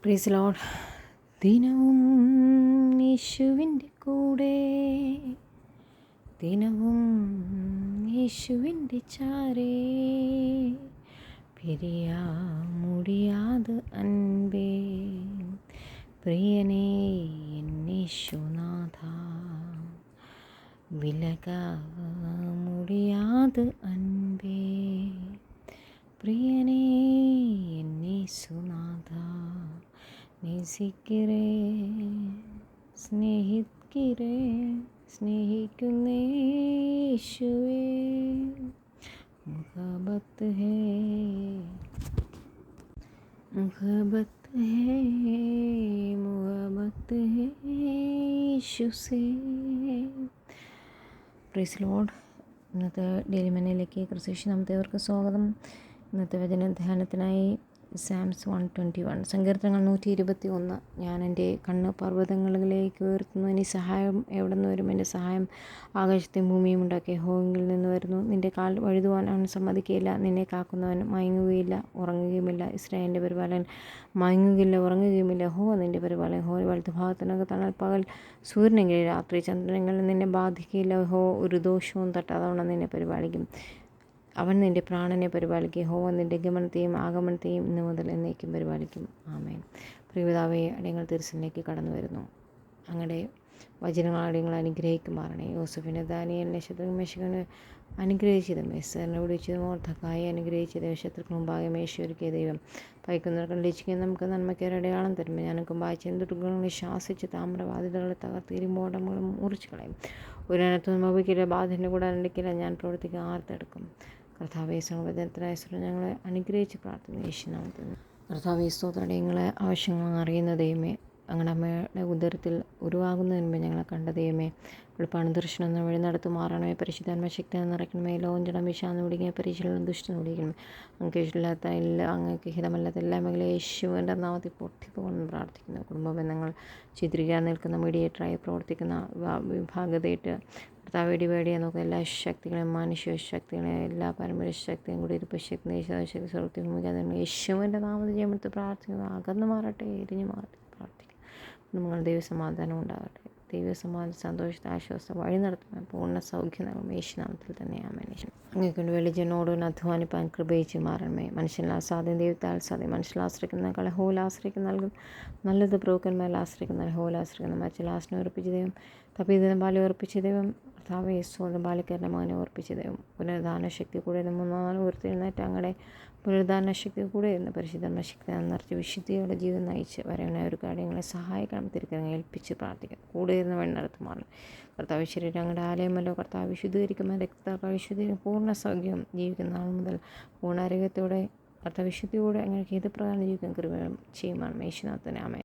Praise Lord. ദിനവും യേശുവിൻ്റെ കൂടെ, ദിനവും യേശുവിൻ്റെ ചാരേ, പിരിയാ മുടിയാത് അൻപേ, പ്രിയനേ എന്നേശുനാഥ, വിലക മുടിയാത് അൻപേ, പ്രിയനേ എന്നേശുനാഥ, നേസിക്കിറേ സ്നേഹിക്കിറേ സ്നേഹിക്കുന്നേ യേശുവേ, മുഹബത്ത് ഹേ മുഹബത്ത് ഹേ മുഹബത്ത് ഹേ യേശുസേ. Praise lord. ഇന്നത്തെ ഡെയിലി മനയിലേക്ക് ക്രിസ്തുയേശു നാമത്തേവർക്ക് സ്വാഗതം. ഇന്നത്തെ വചന ധ്യാനത്തിനായി സാംസ് 121, സങ്കീർത്തനങ്ങൾ 121. ഞാൻ എൻ്റെ കണ്ണ് പർവ്വതങ്ങളിലേക്ക് ഉയർത്തുന്നു, ഇനി സഹായം എവിടെ നിന്ന് വരും? എൻ്റെ സഹായം ആകാശത്തെയും ഭൂമിയും ഉണ്ടാക്കിയ യഹോവയിൽ നിന്ന് വരുന്നു. നിൻ്റെ കാൽ വഴുതുവാൻ അവൻ സമ്മതിക്കുകയില്ല, നിന്നെ കാക്കുന്നവൻ മയങ്ങുകയില്ല ഉറങ്ങുകയുമില്ല. ഇസ്രായേലിൻ്റെ പരിപാലകൻ മയങ്ങുകയില്ല ഉറങ്ങുകയുമില്ല. യഹോവ നിൻ്റെ പരിപാലകൻ. യഹോവയുടെ വലത്തുഭാഗത്തിനകത്താണ് പകൽ സൂര്യനെങ്കിലും രാത്രി ചന്ദ്രനെങ്കിലും നിന്നെ ബാധിക്കുകയില്ല. യഹോവ ഒരു ദോഷവും തട്ടാതവണ്ണം നിന്നെ പരിപാലിക്കും. അവൻ നിൻ്റെ പ്രാണനെ പരിപാലിക്കും. യഹോവ നിൻ്റെ ഗമനത്തെയും ആഗമനത്തെയും ഇന്നു മുതൽ എന്നേക്കും പരിപാലിക്കും. ആമേൻ. പ്രിയപിതാവേ, അടിയങ്ങൾ തിരുസന്നിധിയിലേക്ക് കടന്നു വരുന്നു. അങ്ങയുടെ വചനങ്ങൾ അടിയങ്ങൾ അനുഗ്രഹിക്കുമാറണേ. യോസഫിനെ, ദാനിയേലിനെ, ശത്രുഘ്നെ, മെശിക്കനെ അനുഗ്രഹിച്ചതും എസ്തേറിനെ വിളിച്ചതും മൊർദെഖായിയെ അനുഗ്രഹിച്ചതും ശത്രുക്കൾ മുമ്പാകെ മേശയൊരുക്കിയ ദൈവം പൈക്കുന്നവർക്ക് ലക്ഷിക്കുന്ന നമുക്ക് നന്മയ്ക്കൊരു അടയാളം തരുമ്പോൾ ഞാനൊക്കെ വായിച്ച എന്തുടുകളെ ശാസിച്ച് താമ്രവാതിലുകളെ തകർത്ത് ഇരുമ്പോടങ്ങളും മുറിച്ചു കളയും. ഒരു അനർത്ഥവും സംഭവിക്കില്ല, ബാധൻ്റെ കൂടെ അരണ്ടിക്കില്ല. ഞാൻ പ്രവർത്തിക്കുക ആർത്തെടുക്കും. കർത്താവേ, സർവ്വജനത്തിനായ സ്വരം ഞങ്ങളെ അനുഗ്രഹിച്ച് പ്രാർത്ഥന യേശുനാമത്തിൽ. കർത്താവേ, സ്തോത്രങ്ങളെ ആവശ്യങ്ങൾ അറിയുന്ന ദൈവമേ, ഞങ്ങളുടെ അമ്മയുടെ ഉദരത്തിൽ ഉരുവാകുന്നതിന് മുമ്പ് ഞങ്ങളെ കണ്ട ദൈവമേ, വെളുപ്പാണ് ദർശനം എന്ന വഴി നടത്തുമാറണമേ. പരിശുദ്ധാത്മ ശക്തി നിറയ്ക്കണമേ. ലോഞ്ചടം വിശാന്ന് വിളിക്കണമേ. പരീക്ഷകളും ദുഷ്ടം വിളിക്കണമേ. അങ്ങക്ക് ഇഷ്ടമില്ലാത്ത അങ്ങക്ക് ഹിതമല്ലാത്ത എല്ലാ മേഖലയും യേശുവിൻ്റെ നാമത്തിൽ പൊട്ടിപ്പോകണമെന്ന് പ്രാർത്ഥിക്കുന്നു. കുടുംബ ബന്ധങ്ങൾ ചിത്രീകരിക്കാൻ നിൽക്കുന്ന മീഡിയേറ്ററായി പ്രവർത്തിക്കുന്ന വിഭാഗതയിട്ട് കർത്താവ് ഡിവൈഡ് നോക്കുക. എല്ലാ ശക്തികളെയും, മാനുഷിക ശക്തികളെയും, എല്ലാ പരമ്പര ശക്തിയും കൂടി ഇരുപ്പ് ശക്തി, ശക്തി സ്വരത്തിൽ ഭൂമിക്കാതെ യേശുവിൻ്റെ നാമത്തിൽ ചെയ്യുമ്പോൾ പ്രാർത്ഥിക്കുന്നത് അകന്നു മാറട്ടെ, എരിഞ്ഞു മാറട്ടെ പ്രാർത്ഥിക്കുന്നു. നിങ്ങൾ ദൈവസമാധാനം ഉണ്ടാകട്ടെ. ദൈവസമാധാനം, സന്തോഷത്തെ, ആശ്വാസം വഴി നടത്തുവാൻ പൂർണ്ണ സൗഖ്യം നൽകും യേശുനാമത്തിൽ തന്നെ. ആമേൻ. അങ്ങേക്കൊണ്ട് വെളിജനോട് അധ്വാനിപ്പാൻ കൃപയിച്ച് മാറണമേ. മനുഷ്യനാൽ അസാധ്യം, ദൈവത്താൽ സാധ്യം. മനുഷ്യൽ ആശ്രയിക്കുന്ന യഹോവയിൽ ആശ്രയിക്കുന്ന നൽകും. നല്ലത് പ്രഭുക്കന്മാരിൽ ആശ്രയിക്കുന്ന യഹോവയിൽ ആശ്രയിക്കുന്ന മറ്റുള്ള ആശ്രയം ഉറപ്പിച്ച ദൈവം, തപ്പിദിനം ബാല്യം ഉറപ്പിച്ച ദൈവം, കർത്താവേ, സ്വന്തം ബാലിക്കാരൻ്റെ മകനെ ഓർപ്പിച്ച ദൈവം, പുനരുദ്ധാരണ ശക്തി കൂടെ 3 ഉയർത്തെഴുന്നേറ്റ് അങ്ങടെ പുനരുദ്ധാരണ ശക്തി കൂടെ ഇരുന്ന് പരിശുദ്ധ ശക്തി നിറച്ച് വിശുദ്ധിയുടെ ജീവിതം നയിച്ച് വരവനായ ഒരു കാര്യങ്ങളെ സഹായിക്കണം. തിരുക്കരങ്ങൾ ഏൽപ്പിച്ച് പ്രാർത്ഥിക്കണം. കൂടെ ഇരുന്ന് വഴി നടത്തുമാണ്. കർത്താവ് ശരീരം അങ്ങയുടെ ആലയമല്ലോ. കർത്താവ് വിശുദ്ധീകരിക്കുമ്പോൾ രക്തത്താൽ വിശുദ്ധീകരിക്കും. പൂർണ്ണ സൗഖ്യം ജീവിക്കുന്ന നാൾ മുതൽ പൂർണ്ണ ആരോഗ്യത്തോടെ കർത്താവ് വിശുദ്ധിയോടെ അങ്ങനെ ഏത് പ്രകാരം ജീവിക്കാൻ കൃപ ചെയ്യുമാണ് യേശുനാഥനെ. ആമേൻ.